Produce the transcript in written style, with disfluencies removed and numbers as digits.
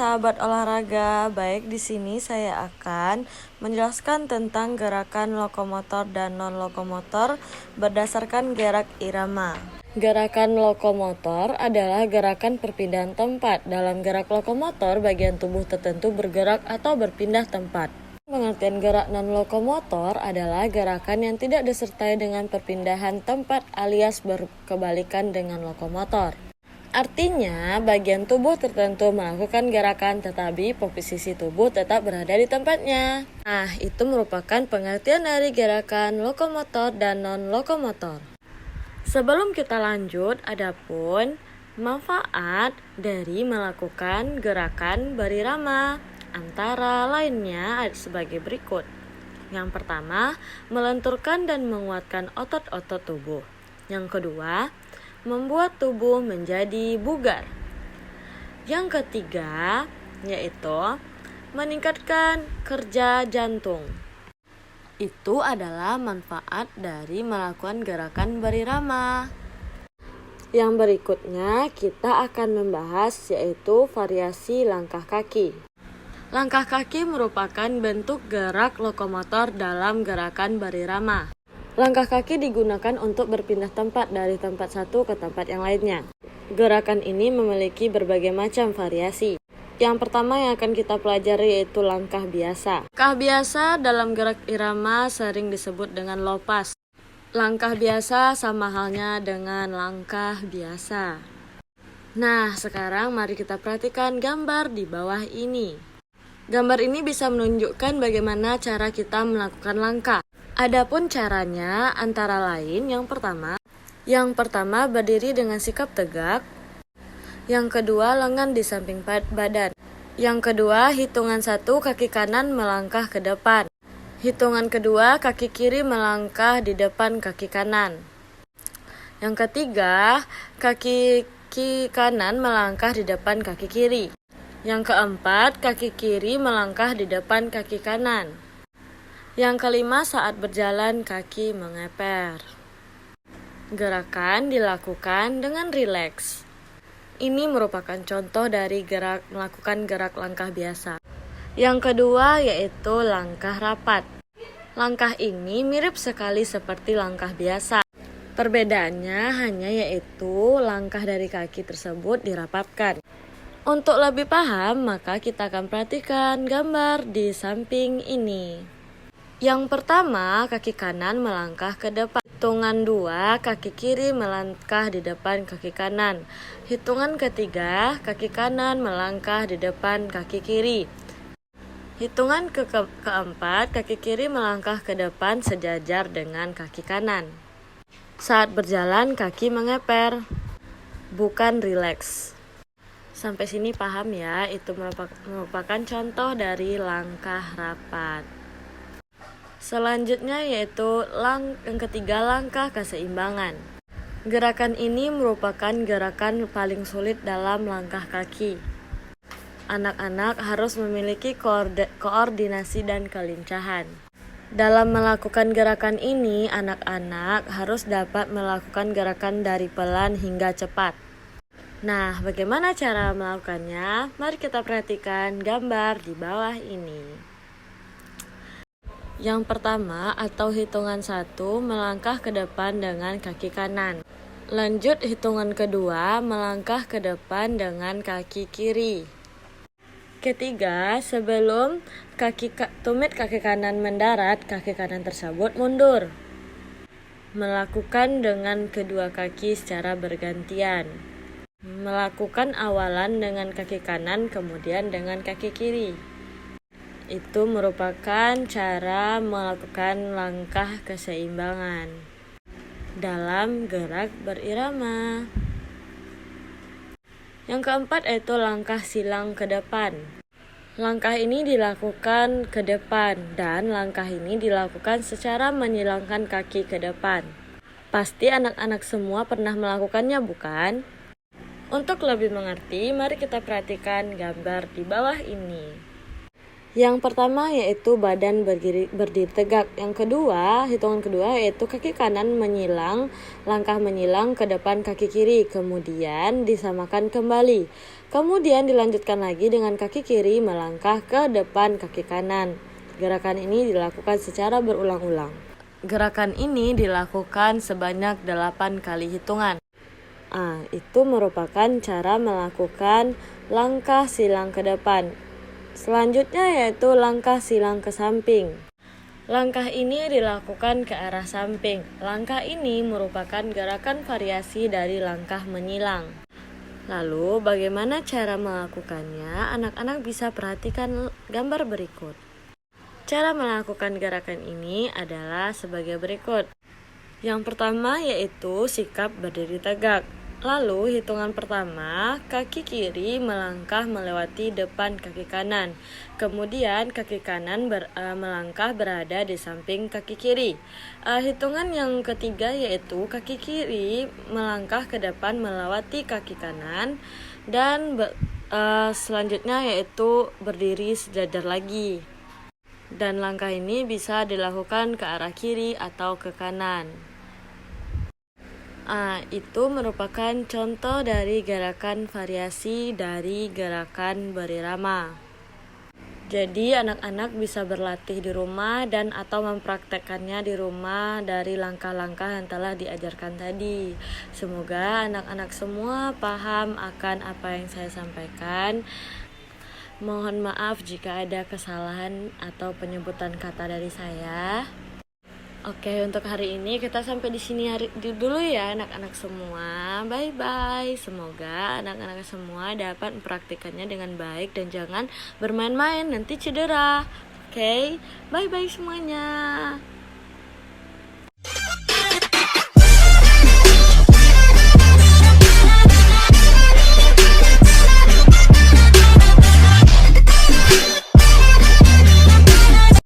sahabat olahraga, baik di sini saya akan menjelaskan tentang gerakan lokomotor dan non-lokomotor berdasarkan gerak irama. Gerakan lokomotor adalah gerakan perpindahan tempat. Dalam gerak lokomotor, bagian tubuh tertentu bergerak atau berpindah tempat. Pengertian gerak non-lokomotor adalah gerakan yang tidak disertai dengan perpindahan tempat alias berkebalikan dengan lokomotor. Artinya, bagian tubuh tertentu melakukan gerakan tetapi posisi tubuh tetap berada di tempatnya. Nah, itu merupakan pengertian dari gerakan lokomotor dan non-lokomotor. Sebelum kita lanjut, adapun manfaat dari melakukan gerakan berirama antara lainnya sebagai berikut. Yang pertama, melenturkan dan menguatkan otot-otot tubuh. Yang kedua, membuat tubuh menjadi bugar. Yang ketiga, yaitu meningkatkan kerja jantung. Itu adalah manfaat dari melakukan gerakan berirama. Yang berikutnya kita akan membahas yaitu variasi langkah kaki. Langkah kaki merupakan bentuk gerak lokomotor dalam gerakan berirama. Langkah kaki digunakan untuk berpindah tempat dari tempat satu ke tempat yang lainnya. Gerakan ini memiliki berbagai macam variasi. Yang pertama yang akan kita pelajari yaitu langkah biasa. Langkah biasa dalam gerak irama sering disebut dengan lopas. Langkah biasa sama halnya dengan langkah biasa. Nah, sekarang mari kita perhatikan gambar di bawah ini. Gambar ini bisa menunjukkan bagaimana cara kita melakukan langkah. Adapun caranya antara lain yang pertama berdiri dengan sikap tegak. Yang kedua lengan di samping badan. Yang kedua hitungan 1 kaki kanan melangkah ke depan. Hitungan kedua kaki kiri melangkah di depan kaki kanan. Yang ketiga kaki kanan melangkah di depan kaki kiri. Yang keempat kaki kiri melangkah di depan kaki kanan. Yang kelima, saat berjalan kaki mengeper. Gerakan dilakukan dengan rileks. Ini merupakan contoh dari melakukan gerak langkah biasa. Yang kedua yaitu langkah rapat. Langkah ini mirip sekali seperti langkah biasa. Perbedaannya hanya yaitu langkah dari kaki tersebut dirapatkan. Untuk lebih paham, maka kita akan perhatikan gambar di samping ini. Yang pertama, kaki kanan melangkah ke depan. Hitungan 2, kaki kiri melangkah di depan kaki kanan. Hitungan ketiga, kaki kanan melangkah di depan kaki kiri. Hitungan keempat, kaki kiri melangkah ke depan sejajar dengan kaki kanan. Saat berjalan, kaki mengeper, bukan rileks. Sampai sini paham ya, itu merupakan contoh dari langkah rapat. Selanjutnya yaitu yang ketiga langkah keseimbangan. Gerakan ini merupakan gerakan paling sulit dalam langkah kaki. Anak-anak harus memiliki koordinasi dan kelincahan. Dalam melakukan gerakan ini, anak-anak harus dapat melakukan gerakan dari pelan hingga cepat. Nah, bagaimana cara melakukannya? Mari kita perhatikan gambar di bawah ini. Yang pertama atau hitungan 1 melangkah ke depan dengan kaki kanan. Lanjut hitungan kedua melangkah ke depan dengan kaki kiri. Ketiga, sebelum tumit kaki kanan mendarat, kaki kanan tersebut mundur. Melakukan dengan kedua kaki secara bergantian. Melakukan awalan dengan kaki kanan kemudian dengan kaki kiri. Itu merupakan cara melakukan langkah keseimbangan dalam gerak berirama. Yang keempat yaitu langkah silang ke depan. Langkah ini dilakukan ke depan dan langkah ini dilakukan secara menyilangkan kaki ke depan. Pasti anak-anak semua pernah melakukannya, bukan? Untuk lebih mengerti, mari kita perhatikan gambar di bawah ini. Yang pertama yaitu badan berdiri tegak. Yang kedua, hitungan kedua yaitu kaki kanan menyilang, langkah menyilang ke depan kaki kiri, kemudian disamakan kembali. Kemudian dilanjutkan lagi dengan kaki kiri melangkah ke depan kaki kanan. Gerakan ini dilakukan secara berulang-ulang. Gerakan ini dilakukan sebanyak 8 kali hitungan. Itu merupakan cara melakukan langkah silang ke depan. Selanjutnya yaitu langkah silang ke samping. Langkah ini dilakukan ke arah samping. Langkah ini merupakan gerakan variasi dari langkah menyilang. Lalu bagaimana cara melakukannya? Anak-anak bisa perhatikan gambar berikut. Cara melakukan gerakan ini adalah sebagai berikut. Yang pertama yaitu sikap berdiri tegak. Lalu hitungan pertama, kaki kiri melangkah melewati depan kaki kanan. Kemudian kaki kanan melangkah berada di samping kaki kiri. Hitungan yang ketiga yaitu kaki kiri melangkah ke depan melewati kaki kanan. Dan selanjutnya yaitu berdiri sejajar lagi. Dan langkah ini bisa dilakukan ke arah kiri atau ke kanan. Itu merupakan contoh dari gerakan variasi dari gerakan berirama. Jadi anak-anak bisa berlatih di rumah dan atau mempraktekkannya di rumah dari langkah-langkah yang telah diajarkan tadi. Semoga anak-anak semua paham akan apa yang saya sampaikan. Mohon maaf jika ada kesalahan atau penyebutan kata dari saya. Oke, untuk hari ini kita sampai di sini dulu ya anak-anak semua. Bye-bye. Semoga anak-anak semua dapat mempraktikkannya dengan baik dan jangan bermain-main, nanti cedera. Oke, bye-bye semuanya.